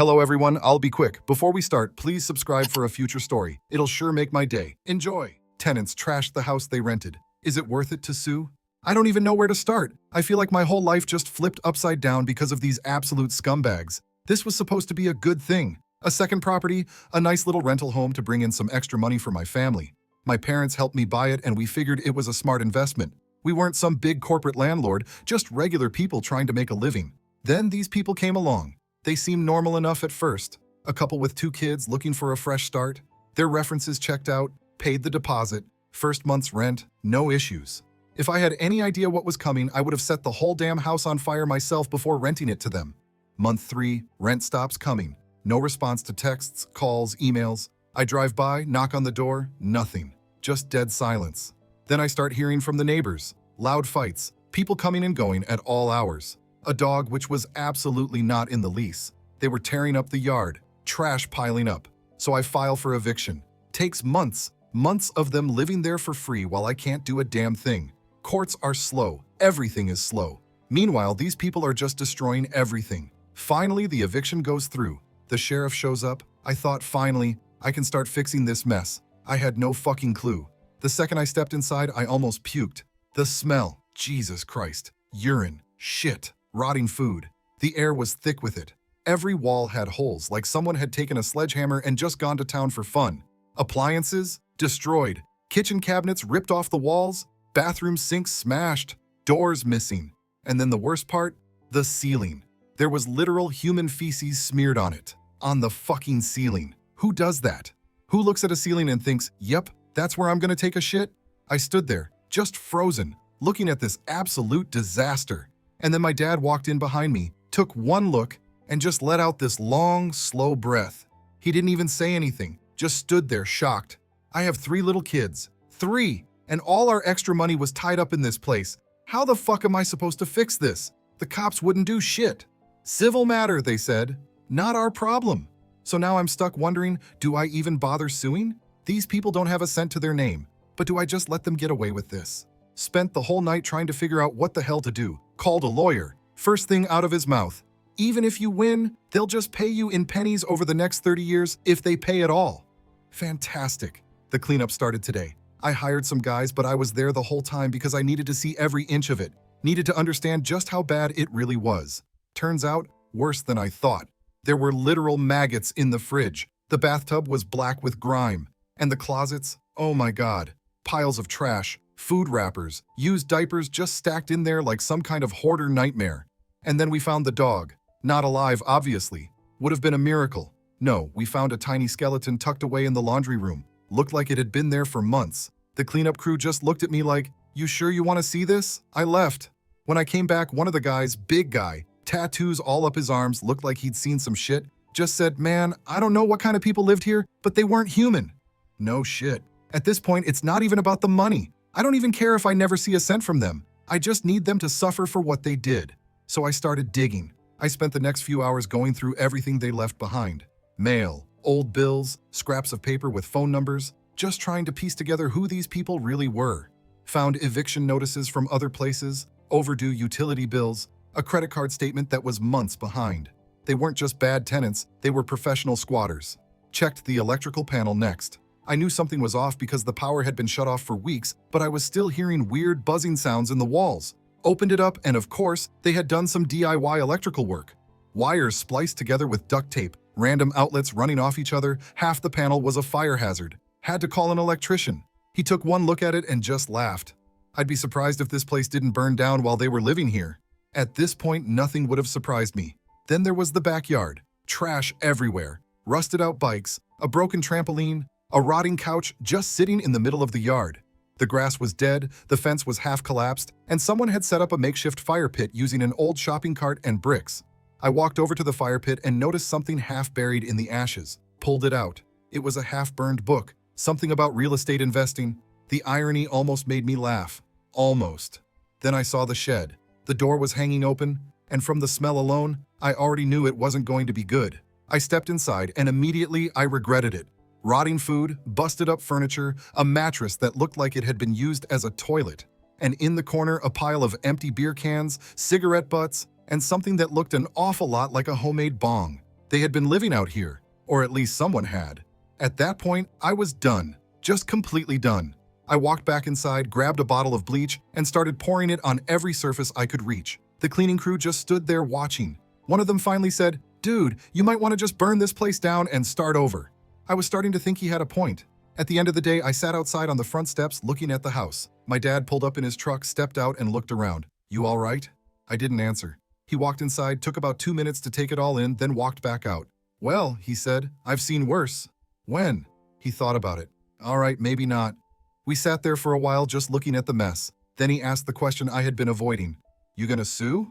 Hello everyone, I'll be quick. Before we start, please subscribe for a future story. It'll sure make my day. Enjoy. Tenants trashed the house they rented. Is it worth it to sue? I don't even know where to start. I feel like my whole life just flipped upside down because of these absolute scumbags. This was supposed to be a good thing. A second property, a nice little rental home to bring in some extra money for my family. My parents helped me buy it and we figured it was a smart investment. We weren't some big corporate landlord, just regular people trying to make a living. Then these people came along. They seemed normal enough at first. A couple with 2 kids looking for a fresh start. Their references checked out, paid the deposit, first month's rent, no issues. If I had any idea what was coming, I would have set the whole damn house on fire myself before renting it to them. Month 3, rent stops coming. No response to texts, calls, emails. I drive by, knock on the door, nothing. Just dead silence. Then I start hearing from the neighbors. Loud fights, people coming and going at all hours. A dog which was absolutely not in the lease. They were tearing up the yard, trash piling up. So I file for eviction. Takes months of them living there for free while I can't do a damn thing. Courts are slow, everything is slow. Meanwhile, these people are just destroying everything. Finally, the eviction goes through. The sheriff shows up. I thought, finally, I can start fixing this mess. I had no fucking clue. The second I stepped inside, I almost puked. The smell, Jesus Christ, urine, shit. Rotting food. The air was thick with it. Every wall had holes, like someone had taken a sledgehammer and just gone to town for fun. Appliances? Destroyed. Kitchen cabinets ripped off the walls. Bathroom sinks smashed. Doors missing. And then the worst part? The ceiling. There was literal human feces smeared on it. On the fucking ceiling. Who does that? Who looks at a ceiling and thinks, yep, that's where I'm gonna take a shit? I stood there, just frozen, looking at this absolute disaster. And then my dad walked in behind me, took one look, and just let out this long, slow breath. He didn't even say anything, just stood there shocked. I have 3 little kids. 3! And all our extra money was tied up in this place. How the fuck am I supposed to fix this? The cops wouldn't do shit. Civil matter, they said. Not our problem. So now I'm stuck wondering, do I even bother suing? These people don't have a cent to their name. But do I just let them get away with this? Spent the whole night trying to figure out what the hell to do. Called a lawyer. First thing out of his mouth. Even if you win, they'll just pay you in pennies over the next 30 years if they pay at all. Fantastic. The cleanup started today. I hired some guys, but I was there the whole time because I needed to see every inch of it. Needed to understand just how bad it really was. Turns out, worse than I thought. There were literal maggots in the fridge. The bathtub was black with grime. And the closets, oh my God. Piles of trash. Food wrappers, used diapers just stacked in there like some kind of hoarder nightmare. And then we found the dog. Not alive, obviously. Would have been a miracle. No, we found a tiny skeleton tucked away in the laundry room. Looked like it had been there for months. The cleanup crew just looked at me like, you sure you want to see this? I left. When I came back, one of the guys, big guy, tattoos all up his arms, looked like he'd seen some shit, just said, man, I don't know what kind of people lived here, but they weren't human. No shit. At this point, it's not even about the money. I don't even care if I never see a cent from them. I just need them to suffer for what they did. So I started digging. I spent the next few hours going through everything they left behind. Mail, old bills, scraps of paper with phone numbers, just trying to piece together who these people really were. Found eviction notices from other places, overdue utility bills, a credit card statement that was months behind. They weren't just bad tenants, they were professional squatters. Checked the electrical panel next. I knew something was off because the power had been shut off for weeks, but I was still hearing weird buzzing sounds in the walls. Opened it up, and of course, they had done some DIY electrical work. Wires spliced together with duct tape, random outlets running off each other, half the panel was a fire hazard. Had to call an electrician. He took one look at it and just laughed. I'd be surprised if this place didn't burn down while they were living here. At this point, nothing would have surprised me. Then there was the backyard. Trash everywhere. Rusted out bikes, a broken trampoline, a rotting couch just sitting in the middle of the yard. The grass was dead, the fence was half collapsed, and someone had set up a makeshift fire pit using an old shopping cart and bricks. I walked over to the fire pit and noticed something half buried in the ashes. Pulled it out. It was a half-burned book, something about real estate investing. The irony almost made me laugh. Almost. Then I saw the shed. The door was hanging open, and from the smell alone, I already knew it wasn't going to be good. I stepped inside, and immediately I regretted it. Rotting food, busted up furniture, a mattress that looked like it had been used as a toilet. And in the corner, a pile of empty beer cans, cigarette butts, and something that looked an awful lot like a homemade bong. They had been living out here, or at least someone had. At that point, I was done, just completely done. I walked back inside, grabbed a bottle of bleach, and started pouring it on every surface I could reach. The cleaning crew just stood there watching. One of them finally said, "Dude, you might want to just burn this place down and start over." I was starting to think he had a point. At the end of the day, I sat outside on the front steps looking at the house. My dad pulled up in his truck, stepped out, and looked around. "You all right?" I didn't answer. He walked inside, took about 2 minutes to take it all in, then walked back out. "Well," he said, "I've seen worse." "When?" He thought about it. "All right, maybe not." We sat there for a while just looking at the mess. Then he asked the question I had been avoiding. "You gonna sue?"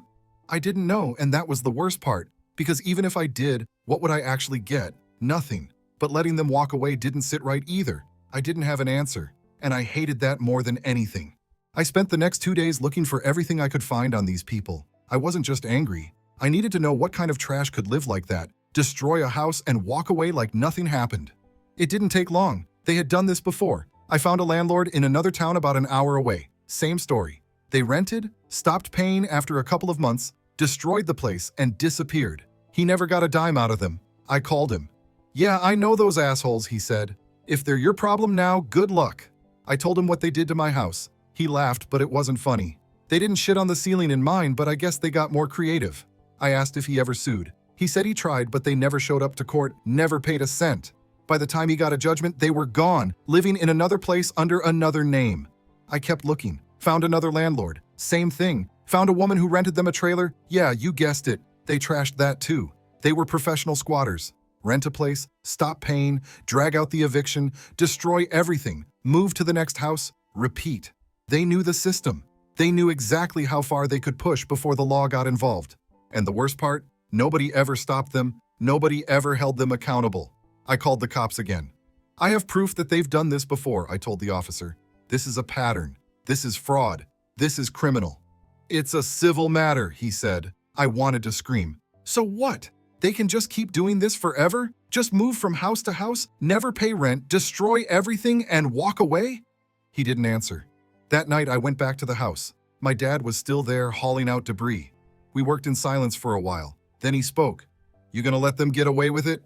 I didn't know, and that was the worst part, because even if I did, what would I actually get? Nothing. But letting them walk away didn't sit right either. I didn't have an answer, and I hated that more than anything. I spent the next 2 days looking for everything I could find on these people. I wasn't just angry. I needed to know what kind of trash could live like that, destroy a house, and walk away like nothing happened. It didn't take long. They had done this before. I found a landlord in another town about an hour away. Same story. They rented, stopped paying after a couple of months, destroyed the place, and disappeared. He never got a dime out of them. I called him. "Yeah, I know those assholes," he said. "If they're your problem now, good luck." I told him what they did to my house. He laughed, but it wasn't funny. They didn't shit on the ceiling in mine, but I guess they got more creative. I asked if he ever sued. He said he tried, but they never showed up to court, never paid a cent. By the time he got a judgment, they were gone, living in another place under another name. I kept looking, found another landlord. Same thing. Found a woman who rented them a trailer. Yeah, you guessed it. They trashed that too. They were professional squatters. Rent a place, stop paying, drag out the eviction, destroy everything, move to the next house, repeat. They knew the system. They knew exactly how far they could push before the law got involved. And the worst part, nobody ever stopped them. Nobody ever held them accountable. I called the cops again. "I have proof that they've done this before," I told the officer. "This is a pattern. This is fraud. This is criminal." "It's a civil matter," he said. I wanted to scream. "So what? They can just keep doing this forever? Just move from house to house, never pay rent, destroy everything, and walk away?" He didn't answer. That night, I went back to the house. My dad was still there, hauling out debris. We worked in silence for a while. Then he spoke. "You gonna let them get away with it?"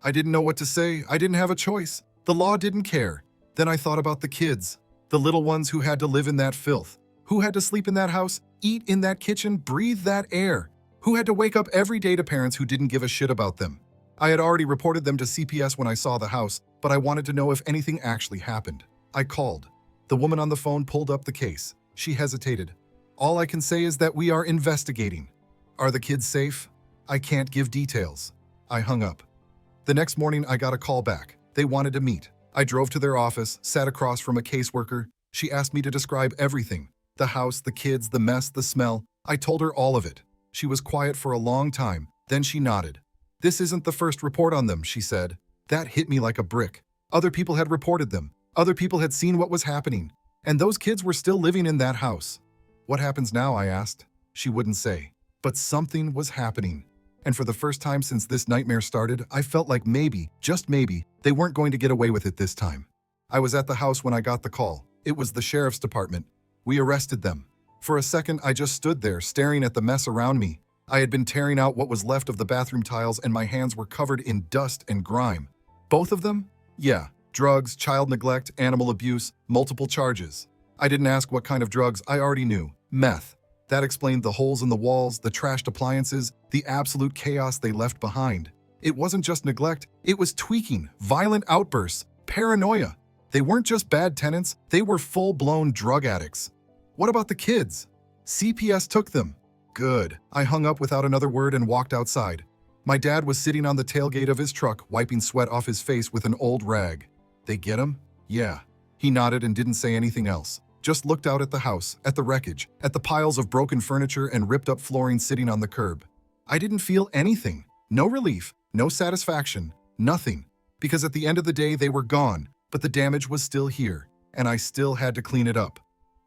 I didn't know what to say. I didn't have a choice. The law didn't care. Then I thought about the kids, the little ones who had to live in that filth, who had to sleep in that house, eat in that kitchen, breathe that air, who had to wake up every day to parents who didn't give a shit about them. I had already reported them to CPS when I saw the house, but I wanted to know if anything actually happened. I called. The woman on the phone pulled up the case. She hesitated. "All I can say is that we are investigating." "Are the kids safe?" "I can't give details." I hung up. The next morning, I got a call back. They wanted to meet. I drove to their office, sat across from a caseworker. She asked me to describe everything. The house, the kids, the mess, the smell. I told her all of it. She was quiet for a long time. Then she nodded. "This isn't the first report on them," she said. That hit me like a brick. Other people had reported them. Other people had seen what was happening. And those kids were still living in that house. "What happens now?" I asked. She wouldn't say. But something was happening. And for the first time since this nightmare started, I felt like maybe, just maybe, they weren't going to get away with it this time. I was at the house when I got the call. It was the sheriff's department. We arrested them. For a second, I just stood there, staring at the mess around me. I had been tearing out what was left of the bathroom tiles, and my hands were covered in dust and grime. Both of them? Yeah. Drugs, child neglect, animal abuse, multiple charges. I didn't ask what kind of drugs. I already knew. Meth. That explained the holes in the walls, the trashed appliances, the absolute chaos they left behind. It wasn't just neglect, it was tweaking, violent outbursts, paranoia. They weren't just bad tenants, they were full-blown drug addicts. What about the kids? CPS took them. Good. I hung up without another word and walked outside. My dad was sitting on the tailgate of his truck, wiping sweat off his face with an old rag. "They get him?" "Yeah." He nodded and didn't say anything else. Just looked out at the house, at the wreckage, at the piles of broken furniture and ripped-up flooring sitting on the curb. I didn't feel anything. No relief, no satisfaction, nothing. Because at the end of the day, they were gone, but the damage was still here, and I still had to clean it up.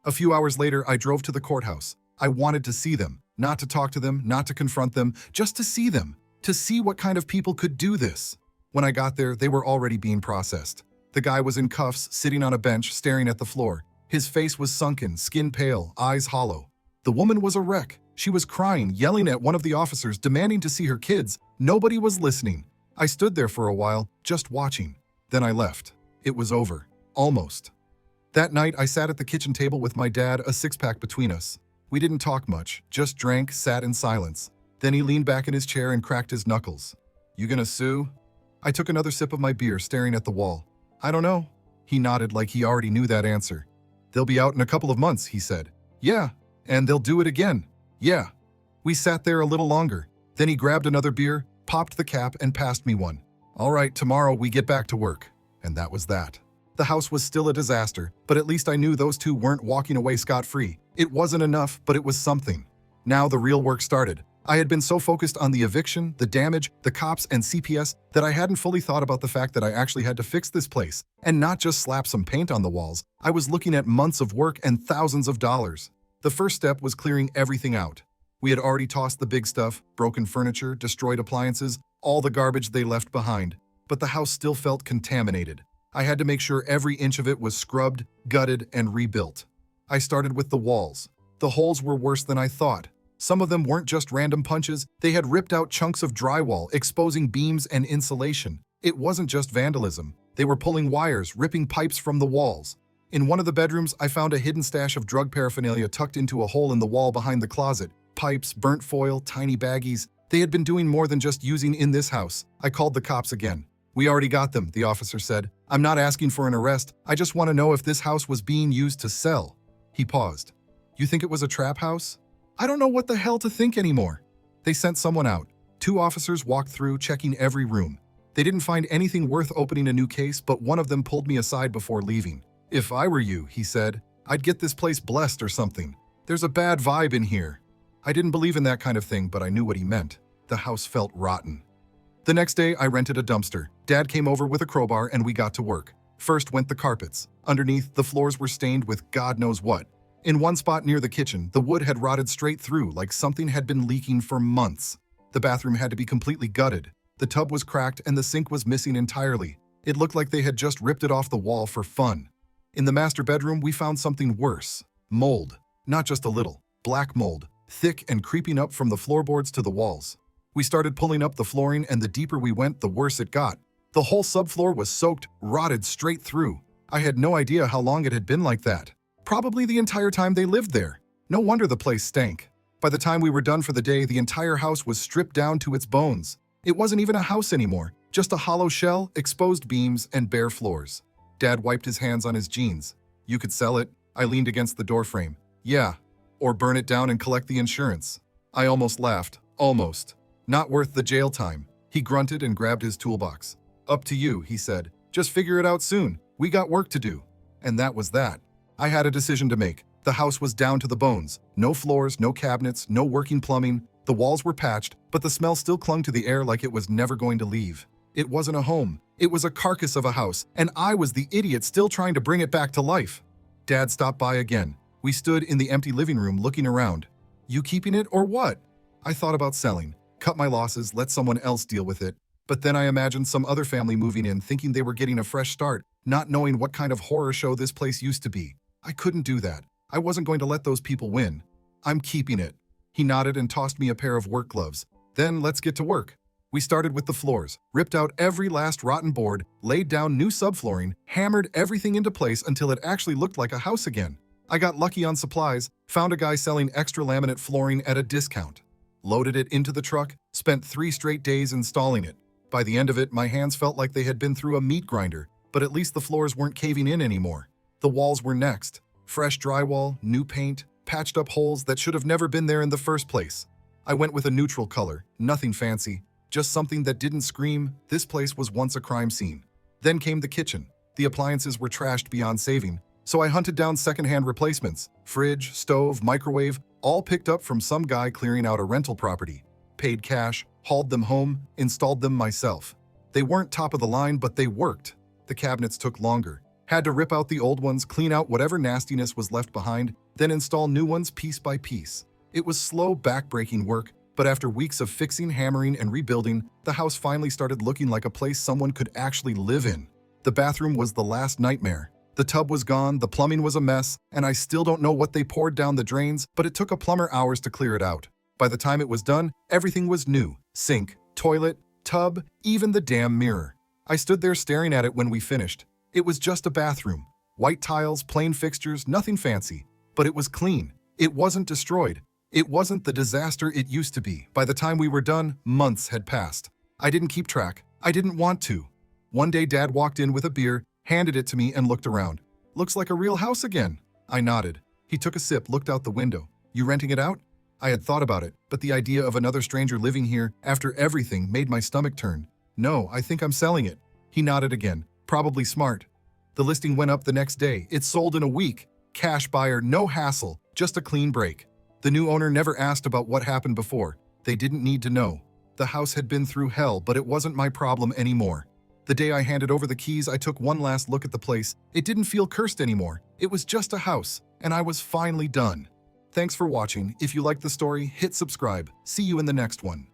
A few hours later, I drove to the courthouse. I wanted to see them, not to talk to them, not to confront them, just to see them, to see what kind of people could do this. When I got there, they were already being processed. The guy was in cuffs, sitting on a bench, staring at the floor. His face was sunken, skin pale, eyes hollow. The woman was a wreck. She was crying, yelling at one of the officers, demanding to see her kids. Nobody was listening. I stood there for a while, just watching. Then I left. It was over. Almost. That night, I sat at the kitchen table with my dad, a six-pack between us. We didn't talk much, just drank, sat in silence. Then he leaned back in his chair and cracked his knuckles. "You gonna sue?" I took another sip of my beer, staring at the wall. "I don't know." He nodded like he already knew that answer. "They'll be out in a couple of months," he said. "Yeah, and they'll do it again." "Yeah." We sat there a little longer. Then he grabbed another beer, popped the cap, and passed me one. "All right, tomorrow we get back to work." And that was that. The house was still a disaster, but at least I knew those two weren't walking away scot-free. It wasn't enough, but it was something. Now the real work started. I had been so focused on the eviction, the damage, the cops, and CPS that I hadn't fully thought about the fact that I actually had to fix this place, and not just slap some paint on the walls. I was looking at months of work and thousands of dollars. The first step was clearing everything out. We had already tossed the big stuff, broken furniture, destroyed appliances, all the garbage they left behind. But the house still felt contaminated. I had to make sure every inch of it was scrubbed, gutted, and rebuilt. I started with the walls. The holes were worse than I thought. Some of them weren't just random punches, they had ripped out chunks of drywall, exposing beams and insulation. It wasn't just vandalism. They were pulling wires, ripping pipes from the walls. In one of the bedrooms, I found a hidden stash of drug paraphernalia tucked into a hole in the wall behind the closet. Pipes, burnt foil, tiny baggies. They had been doing more than just using in this house. I called the cops again. "We already got them," the officer said. "I'm not asking for an arrest. I just want to know if this house was being used to sell." He paused. "You think it was a trap house?" "I don't know what the hell to think anymore." They sent someone out. 2 officers walked through, checking every room. They didn't find anything worth opening a new case, but one of them pulled me aside before leaving. "If I were you," he said, "I'd get this place blessed or something. There's a bad vibe in here." I didn't believe in that kind of thing, but I knew what he meant. The house felt rotten. The next day, I rented a dumpster. Dad came over with a crowbar and we got to work. First went the carpets. Underneath, the floors were stained with God knows what. In one spot near the kitchen, the wood had rotted straight through like something had been leaking for months. The bathroom had to be completely gutted. The tub was cracked and the sink was missing entirely. It looked like they had just ripped it off the wall for fun. In the master bedroom, we found something worse. Mold. Not just a little. Black mold. Thick and creeping up from the floorboards to the walls. We started pulling up the flooring, and the deeper we went, the worse it got. The whole subfloor was soaked, rotted straight through. I had no idea how long it had been like that. Probably the entire time they lived there. No wonder the place stank. By the time we were done for the day, the entire house was stripped down to its bones. It wasn't even a house anymore, just a hollow shell, exposed beams, and bare floors. Dad wiped his hands on his jeans. "You could sell it." I leaned against the doorframe. "Yeah. Or burn it down and collect the insurance." I almost laughed. Almost. "Not worth the jail time." He grunted and grabbed his toolbox. "Up to you," he said. "Just figure it out soon. We got work to do." And that was that. I had a decision to make. The house was down to the bones. No floors, no cabinets, no working plumbing. The walls were patched, but the smell still clung to the air like it was never going to leave. It wasn't a home. It was a carcass of a house, and I was the idiot still trying to bring it back to life. Dad stopped by again. We stood in the empty living room looking around. "You keeping it or what?" I thought about selling. Cut my losses, let someone else deal with it. But then I imagined some other family moving in, thinking they were getting a fresh start, not knowing what kind of horror show this place used to be. I couldn't do that. I wasn't going to let those people win. "I'm keeping it." He nodded and tossed me a pair of work gloves. "Then let's get to work." We started with the floors, ripped out every last rotten board, laid down new subflooring, hammered everything into place until it actually looked like a house again. I got lucky on supplies, found a guy selling extra laminate flooring at a discount. Loaded it into the truck, spent 3 straight days installing it. By the end of it, my hands felt like they had been through a meat grinder, but at least the floors weren't caving in anymore. The walls were next. Fresh drywall, new paint, patched up holes that should have never been there in the first place. I went with a neutral color, nothing fancy, just something that didn't scream, "This place was once a crime scene." Then came the kitchen. The appliances were trashed beyond saving, so I hunted down secondhand replacements. Fridge, stove, microwave, all picked up from some guy clearing out a rental property. Paid cash, hauled them home, installed them myself. They weren't top of the line, but they worked. The cabinets took longer. Had to rip out the old ones, clean out whatever nastiness was left behind, then install new ones piece by piece. It was slow, back-breaking work, but after weeks of fixing, hammering, and rebuilding, the house finally started looking like a place someone could actually live in. The bathroom was the last nightmare. The tub was gone, the plumbing was a mess, and I still don't know what they poured down the drains, but it took a plumber hours to clear it out. By the time it was done, everything was new. Sink, toilet, tub, even the damn mirror. I stood there staring at it when we finished. It was just a bathroom. White tiles, plain fixtures, nothing fancy. But it was clean. It wasn't destroyed. It wasn't the disaster it used to be. By the time we were done, months had passed. I didn't keep track. I didn't want to. One day Dad walked in with a beer, handed it to me, and looked around. "Looks like a real house again." I nodded. He took a sip, looked out the window. "You renting it out?" I had thought about it, but the idea of another stranger living here after everything made my stomach turn. "No, I think I'm selling it." He nodded again. "Probably smart." The listing went up the next day. It sold in a week. Cash buyer, no hassle, just a clean break. The new owner never asked about what happened before. They didn't need to know. The house had been through hell, but it wasn't my problem anymore. The day I handed over the keys, I took one last look at the place. It didn't feel cursed anymore. It was just a house, and I was finally done. Thanks for watching. If you liked the story, hit subscribe. See you in the next one.